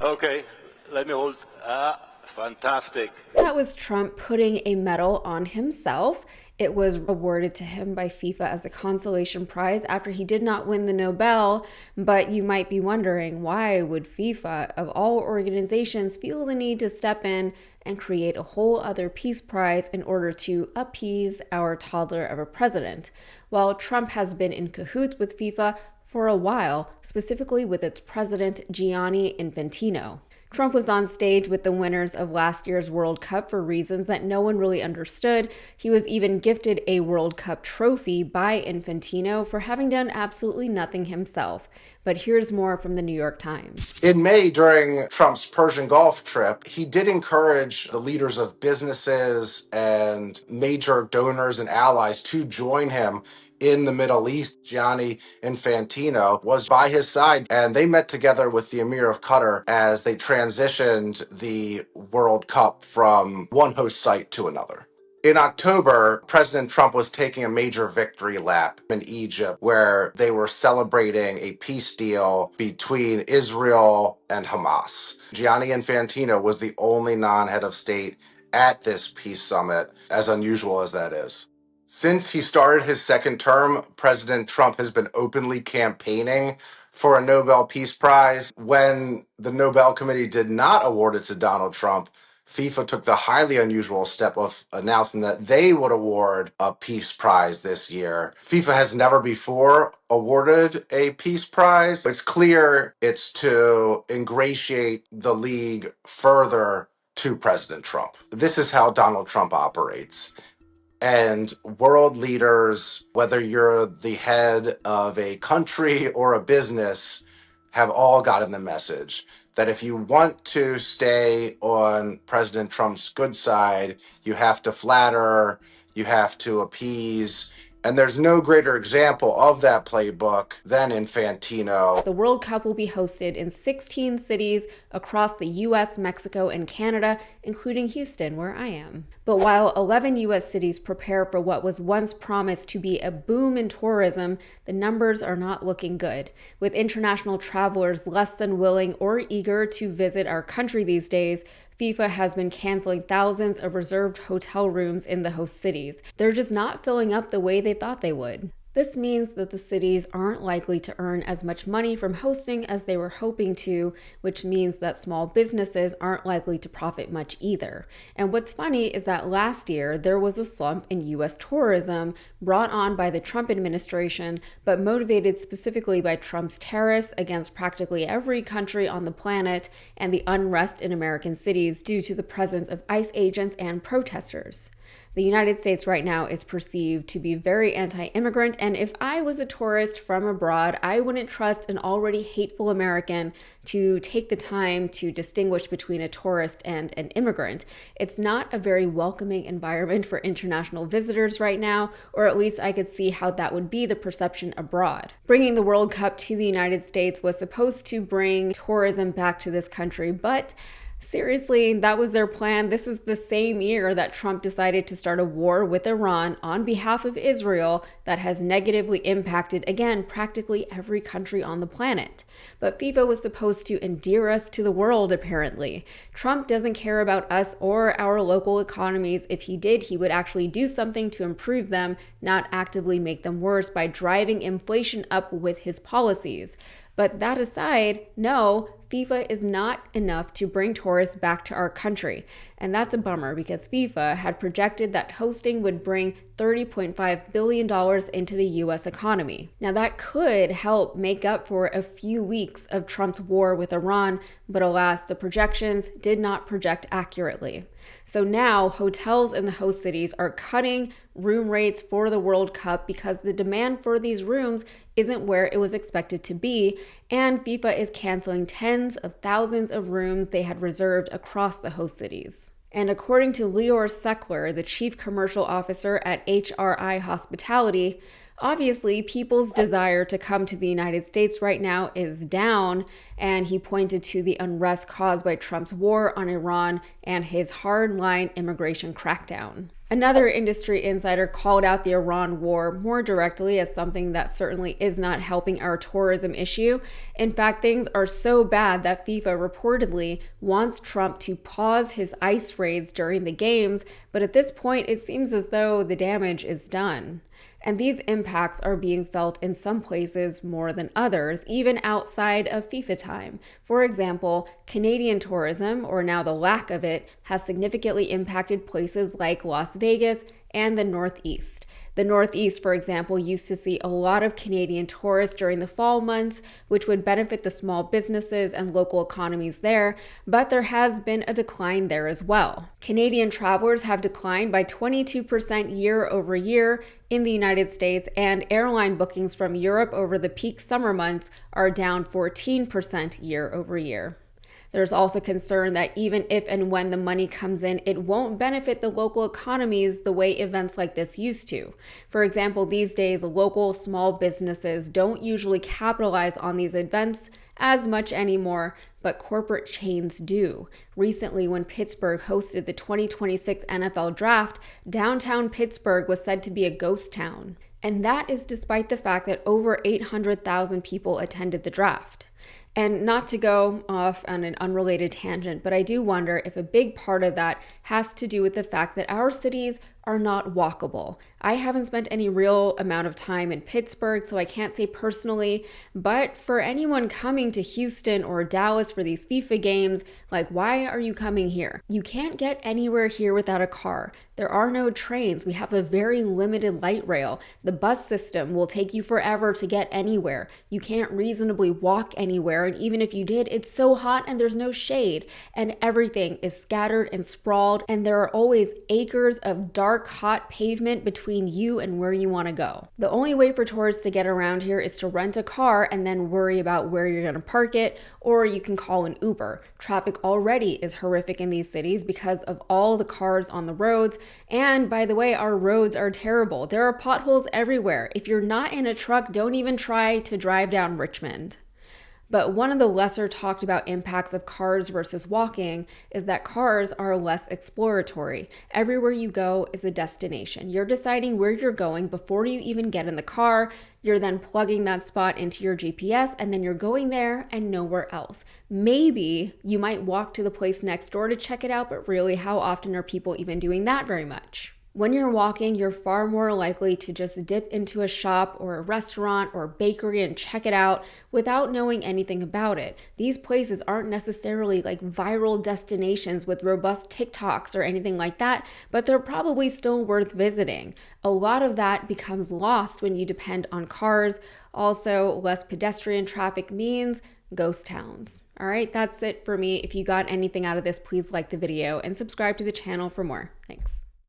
Okay, let me hold. Fantastic. That was Trump putting a medal on himself. It was awarded to him by FIFA as a consolation prize after he did not win the Nobel. But you might be wondering, why would FIFA, of all organizations, feel the need to step in and create a whole other peace prize in order to appease our toddler of a president? Well, Trump has been in cahoots with FIFA for a while, specifically with its president, Gianni Infantino. Trump was on stage with the winners of last year's World Cup for reasons that no one really understood. He was even gifted a World Cup trophy by Infantino for having done absolutely nothing himself. But here's more from the New York Times. In May, during Trump's Persian Gulf trip, he did encourage the leaders of businesses and major donors and allies to join him in the Middle East. Gianni Infantino was by his side, and they met together with the Emir of Qatar as they transitioned the World Cup from one host site to another. In October, President Trump was taking a major victory lap in Egypt where they were celebrating a peace deal between Israel and Hamas. Gianni Infantino was the only non-head of state at this peace summit, as unusual as that is. Since he started his second term, President Trump has been openly campaigning for a Nobel Peace Prize. When the Nobel Committee did not award it to Donald Trump, FIFA took the highly unusual step of announcing that they would award a peace prize this year. FIFA has never before awarded a peace prize. It's clear it's to ingratiate the league further to President Trump. This is how Donald Trump operates. And world leaders, whether you're the head of a country or a business, have all gotten the message that if you want to stay on President Trump's good side, you have to flatter, you have to appease. And there's no greater example of that playbook than Infantino. The World Cup will be hosted in 16 cities across the US, Mexico, and Canada, including Houston, where I am. But while 11 US cities prepare for what was once promised to be a boom in tourism, the numbers are not looking good, with international travelers less than willing or eager to visit our country these days. FIFA has been canceling thousands of reserved hotel rooms in the host cities. They're just not filling up the way they thought they would. This means that the cities aren't likely to earn as much money from hosting as they were hoping to, which means that small businesses aren't likely to profit much either. And what's funny is that last year there was a slump in US tourism brought on by the Trump administration, but motivated specifically by Trump's tariffs against practically every country on the planet and the unrest in American cities due to the presence of ICE agents and protesters. The United States right now is perceived to be very anti-immigrant, and if I was a tourist from abroad, I wouldn't trust an already hateful American to take the time to distinguish between a tourist and an immigrant. It's not a very welcoming environment for international visitors right now, or at least I could see how that would be the perception abroad. Bringing the World Cup to the United States was supposed to bring tourism back to this country, but seriously, that was their plan. This is the same year that Trump decided to start a war with Iran on behalf of Israel that has negatively impacted, again, practically every country on the planet. But FIFA was supposed to endear us to the world, apparently. Trump doesn't care about us or our local economies. If he did, he would actually do something to improve them, not actively make them worse by driving inflation up with his policies. But that aside, no, FIFA is not enough to bring tourists back to our country. And that's a bummer because FIFA had projected that hosting would bring $30.5 billion into the US economy. Now that could help make up for a few weeks of Trump's war with Iran, but alas, the projections did not project accurately. So now hotels in the host cities are cutting room rates for the World Cup because the demand for these rooms isn't where it was expected to be, and FIFA is canceling tens of thousands of rooms they had reserved across the host cities. And according to Lior Sekler, the chief commercial officer at HRI Hospitality, Obviously, people's desire to come to the United States right now is down, and he pointed to the unrest caused by Trump's war on Iran and his hardline immigration crackdown. Another industry insider called out the Iran war more directly as something that certainly is not helping our tourism issue. In fact, things are so bad that FIFA reportedly wants Trump to pause his ICE raids during the games, but at this point, it seems as though the damage is done. And these impacts are being felt in some places more than others, even outside of FIFA time. For example, Canadian tourism, or now the lack of it, has significantly impacted places like Las Vegas and the Northeast. The Northeast, for example, used to see a lot of Canadian tourists during the fall months, which would benefit the small businesses and local economies there, but there has been a decline there as well. Canadian travelers have declined by 22% year over year in the United States, and airline bookings from Europe over the peak summer months are down 14% year over year. There's also concern that even if and when the money comes in, it won't benefit the local economies the way events like this used to. For example, these days, local small businesses don't usually capitalize on these events as much anymore, but corporate chains do. Recently, when Pittsburgh hosted the 2026 NFL Draft, downtown Pittsburgh was said to be a ghost town. And that is despite the fact that over 800,000 people attended the draft. And not to go off on an unrelated tangent, but I do wonder if a big part of that has to do with the fact that our cities are not walkable. I haven't spent any real amount of time in Pittsburgh, so I can't say personally, but for anyone coming to Houston or Dallas for these FIFA games, like, why are you coming here? You can't get anywhere here without a car. There are no trains. We have a very limited light rail. The bus system will take you forever to get anywhere. You can't reasonably walk anywhere, and even if you did, it's so hot and there's no shade, and everything is scattered and sprawled, and there are always acres of dark, hot pavement between you and where you want to go. The only way for tourists to get around here is to rent a car and then worry about where you're going to park it, or you can call an Uber. Traffic already is horrific in these cities because of all the cars on the roads, and by the way, our roads are terrible. There are potholes everywhere. If you're not in a truck, don't even try to drive down Richmond. But one of the lesser talked about impacts of cars versus walking is that cars are less exploratory. Everywhere you go is a destination. You're deciding where you're going before you even get in the car. You're then plugging that spot into your GPS, and then you're going there and nowhere else. Maybe you might walk to the place next door to check it out, but really, how often are people even doing that very much? When you're walking, you're far more likely to just dip into a shop or a restaurant or bakery and check it out without knowing anything about it. These places aren't necessarily like viral destinations with robust TikToks or anything like that, but they're probably still worth visiting. A lot of that becomes lost when you depend on cars. Also, less pedestrian traffic means ghost towns. All right, that's it for me. If you got anything out of this, please like the video and subscribe to the channel for more. Thanks.